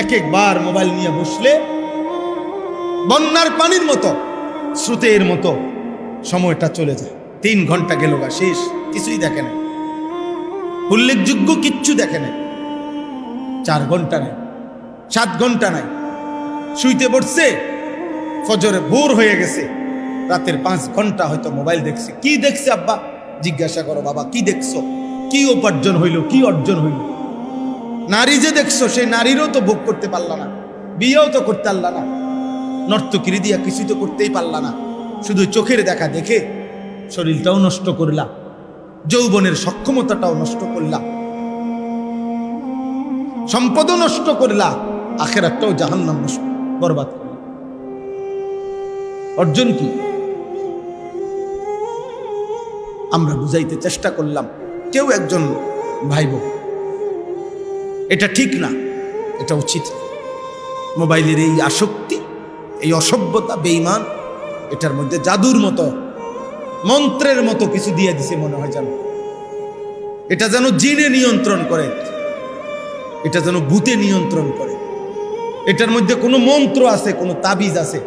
এক একবার মোবাইল নিয়ে বসলে বন্যার পানির মতো, স্রোতের মতো সময়টা চলে যায়। 3 ঘন্টা গেল গা, শেষ, কিছুই দেখে না, উল্লেখযোগ্য কিচ্ছু দেখে না। 4 ঘন্টা নাই, 7 ঘন্টা নাই, শুইতে পড়ছে, ফজরে ভোর হয়ে গেছে, রাতের 5 ঘন্টা হয়তো মোবাইল দেখছে। কি দেখছে আব্বা? জিজ্ঞাসা করো, বাবা কি দেখছো, কি উপার্জন হইল, কি অর্জন হইল? নারী যে দেখছো, সেই নারীরও তো ভোগ করতে পারলা না, বিয়েও তো করতে পারলা না, নর্তকিরি দিয়া কিছুই তো করতেই পারলা না। শুধু চোখের দেখা দেখে শরীরটাও নষ্ট করলা, যৌবনের সক্ষমতাটাও নষ্ট করলা, সম্পদও নষ্ট করলা, আখেরাতটাও জাহান্নাম নষ্ট বরবাদ করলা। অর্জন কি? আমরা বুঝাইতে চেষ্টা করলাম, কেউ একজন ভাইব এটা ঠিক না, এটা উচিত না। মোবাইলের এই আসক্তি, এই অসভ্যতা, বেঈমান, এটার মধ্যে জাদুর মতো, মন্ত্রের মতো কিছু দিয়ে দিছে মনে হয়, যেন এটা যেন জিনে নিয়ন্ত্রণ করে, এটা যেন ভূতে নিয়ন্ত্রণ করে, এটার মধ্যে কোনো মন্ত্র আছে, কোনো তাবিজ আছে।